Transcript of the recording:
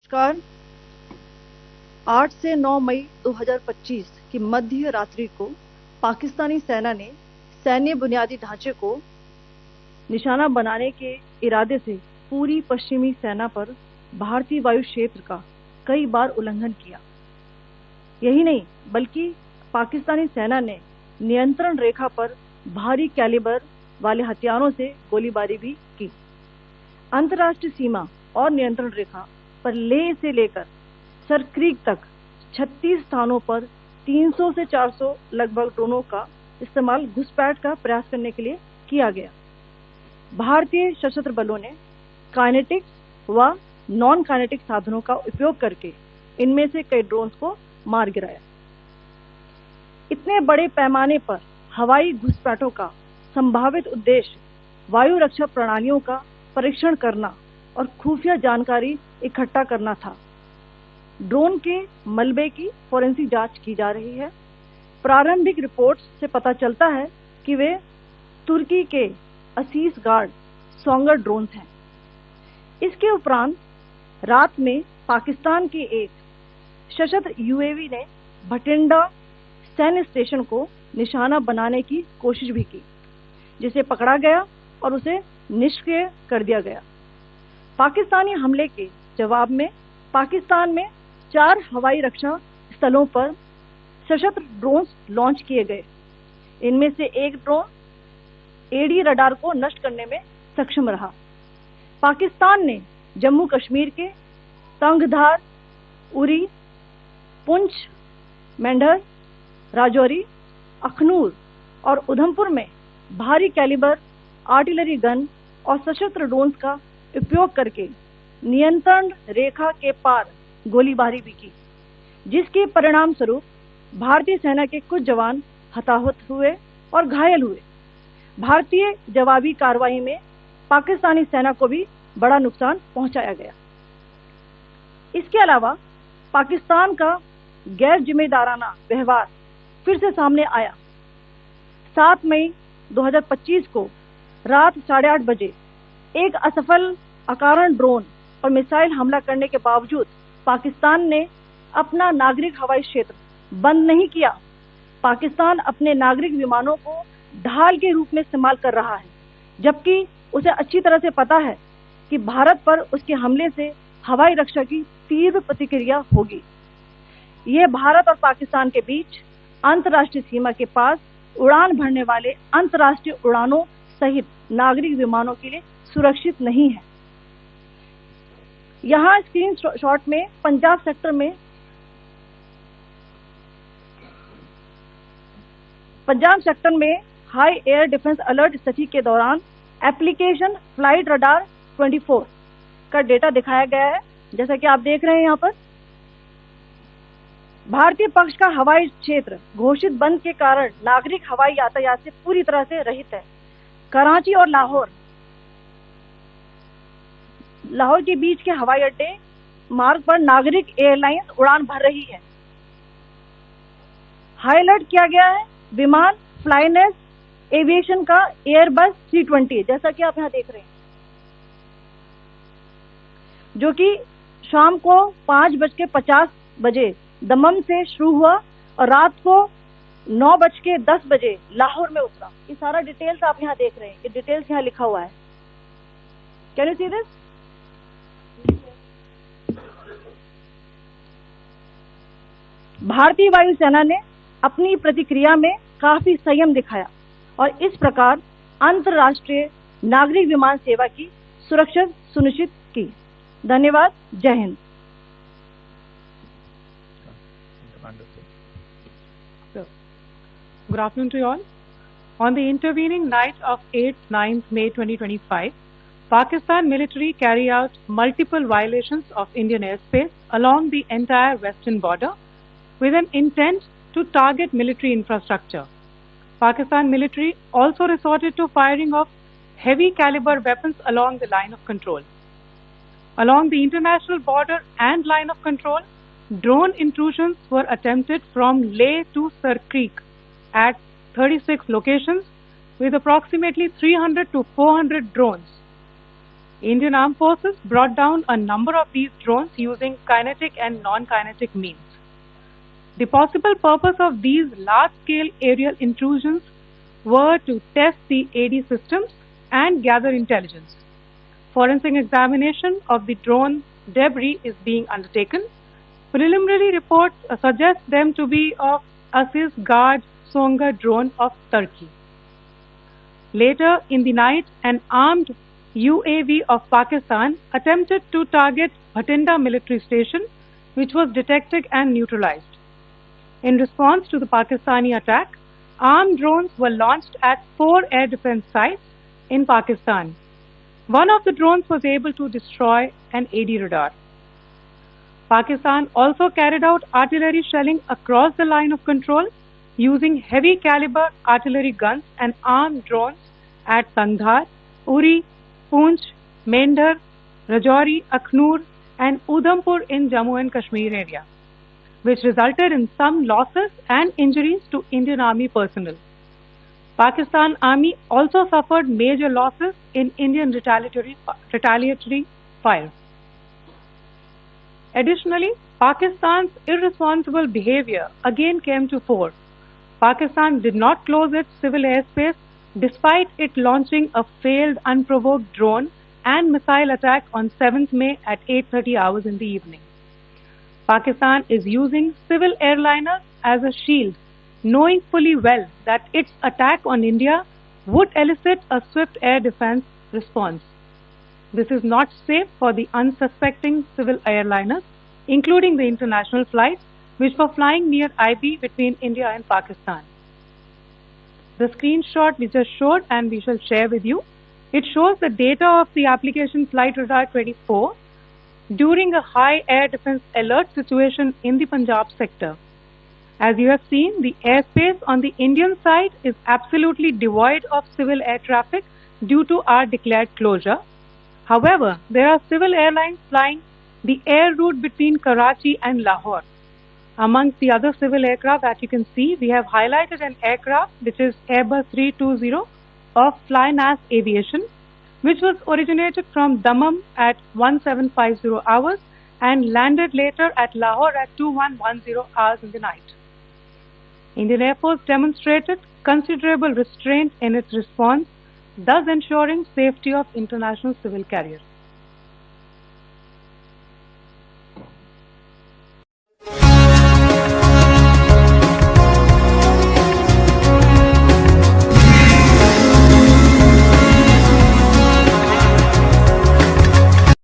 नमस्कार। 8 से 9 मई 2025 की मध्य रात्रि को पाकिस्तानी सेना ने सैन्य बुनियादी ढांचे को निशाना बनाने के इरादे से पूरी पश्चिमी सेना पर भारतीय वायु क्षेत्र का कई बार उल्लंघन किया। यही नहीं बल्कि पाकिस्तानी सेना ने नियंत्रण रेखा पर भारी कैलिबर वाले हथियारों से गोलीबारी भी की। अंतर्राष्ट्रीय सीमा और नियंत्रण रेखा पर लेह से लेकर सरक्रीक तक 36 स्थानों पर 300 से 400 लगभग ड्रोनों का इस्तेमाल घुसपैठ का प्रयास करने के लिए किया गया। भारतीय सशस्त्र बलों ने काइनेटिक व नॉन काइनेटिक साधनों का उपयोग करके इनमें से कई ड्रोन्स को मार गिराया। इतने बड़े पैमाने पर हवाई घुसपैठों का संभावित उद्देश्य वायु रक्षा प्रणालियों का परीक्षण करना और खुफिया जानकारी इकट्ठा करना था। ड्रोन के मलबे की फोरेंसिक जांच की जा रही है। प्रारंभिक रिपोर्ट्स से पता चलता है कि वे तुर्की के असीस गार्ड सोंगर ड्रोन्स हैं। इसके उपरांत रात में पाकिस्तान के एक सशस्त्र यूएवी ने भटिंडा सैन्य स्टेशन को निशाना बनाने की कोशिश भी की, जिसे पकड़ा गया और उसे निष्क्रिय कर दिया गया। पाकिस्तानी हमले के जवाब में पाकिस्तान में 4 हवाई रक्षा स्थलों पर सशस्त्र ड्रोन्स लॉन्च किए गए। इनमें से एक ड्रोन एडी रडार को नष्ट करने में सक्षम रहा। पाकिस्तान ने जम्मू कश्मीर के तंगधार, उरी, पुंछ, मेंढर, राजौरी, अखनूर और उधमपुर में भारी कैलिबर आर्टिलरी गन और सशस्त्र ड्रोन्स का उपयोग करके नियंत्रण रेखा के पार गोलीबारी भी की, जिसके परिणाम स्वरूप भारतीय सेना के कुछ जवान हताहत हुए और घायल हुए। भारतीय जवाबी कार्रवाई में पाकिस्तानी सेना को भी बड़ा नुकसान पहुंचाया गया। इसके अलावा पाकिस्तान का गैर जिम्मेदाराना व्यवहार फिर से सामने आया। 7 मई 2025 को रात 8:30 बजे एक असफल अकारण ड्रोन और मिसाइल हमला करने के बावजूद पाकिस्तान ने अपना नागरिक हवाई क्षेत्र बंद नहीं किया। पाकिस्तान अपने नागरिक विमानों को ढाल के रूप में इस्तेमाल कर रहा है, जबकि उसे अच्छी तरह से पता है कि भारत पर उसके हमले से हवाई रक्षा की तीव्र प्रतिक्रिया होगी। यह भारत और पाकिस्तान के बीच अंतर्राष्ट्रीय सीमा के पास उड़ान भरने वाले अंतर्राष्ट्रीय उड़ानों सहित नागरिक विमानों के लिए सुरक्षित नहीं है। यहाँ स्क्रीन शॉट में पंजाब सेक्टर में हाई एयर डिफेंस अलर्ट स्थिति के दौरान एप्लीकेशन फ्लाइट रडार 24 का डेटा दिखाया गया है। जैसा कि आप देख रहे हैं, यहाँ पर भारतीय पक्ष का हवाई क्षेत्र घोषित बंद के कारण नागरिक हवाई यातायात से पूरी तरह से रहित है। कराची और लाहौर के बीच के हवाई अड्डे मार्ग पर नागरिक एयरलाइंस उड़ान भर रही है। हाई अलर्ट किया गया है विमान फ्लाइनेस एविएशन का एयरबस 320, जैसा कि आप यहां देख रहे हैं, जो कि शाम को 5:50 बजे दमम से शुरू हुआ और रात को 9:10 बजे लाहौर में उतरा। ये सारा डिटेल्स आप यहां देख रहे हैं। ये डिटेल्स यहां लिखा हुआ है। Can you see this? भारतीय वायुसेना ने अपनी प्रतिक्रिया में काफी संयम दिखाया और इस प्रकार अंतर्राष्ट्रीय नागरिक विमान सेवा की सुरक्षा सुनिश्चित की। धन्यवाद। जय Hind. Good afternoon to you all. On the intervening night of 8th-9th May 2025, Pakistan military carried out multiple violations of Indian airspace along the entire western border with an intent to target military infrastructure. Pakistan military also resorted to firing of heavy caliber weapons along the line of control. Along the international border and line of control, drone intrusions were attempted from Leh to Sarkreek at 36 locations with approximately 300 to 400 drones. Indian Armed Forces brought down a number of these drones using kinetic and non-kinetic means. The possible purpose of these large-scale aerial intrusions were to test the AD systems and gather intelligence. Forensic examination of the drone debris is being undertaken. Preliminary reports suggest them to be of Aziz Guard Songa drone of Turkey. Later in the night, an armed UAV of Pakistan attempted to target Bhatinda military station, which was detected and neutralized. In response to the Pakistani attack, armed drones were launched at 4 air defense sites in Pakistan. One of the drones was able to destroy an AD radar. Pakistan also carried out artillery shelling across the line of control using heavy caliber artillery guns and armed drones at Kandahar, Uri, Poonch, Mendhar, Rajouri, Akhnur and Udhampur in Jammu and Kashmir area, which resulted in some losses and injuries to Indian Army personnel. Pakistan Army also suffered major losses in Indian retaliatory fire. Additionally, Pakistan's irresponsible behavior again came to fore. Pakistan did not close its civil airspace despite it launching a failed unprovoked drone and missile attack on 7th May at 8:30 hours in the evening. Pakistan is using civil airliners as a shield, knowing fully well that its attack on India would elicit a swift air defense response. This is not safe for the unsuspecting civil airliners, including the international flights which were flying near IB between India and Pakistan. The screenshot we just showed and we shall share with you, it shows the data of the application Flight Radar 24 during a high air defense alert situation in the Punjab sector. As you have seen, the airspace on the Indian side is absolutely devoid of civil air traffic due to our declared closure. However, there are civil airlines flying the air route between Karachi and Lahore. Amongst the other civil aircraft that you can see, we have highlighted an aircraft which is Airbus 320 of Flynas Aviation, which was originated from Dammam at 1750 hours and landed later at Lahore at 2110 hours in the night. Indian Air Force demonstrated considerable restraint in its response, thus ensuring safety of international civil carriers.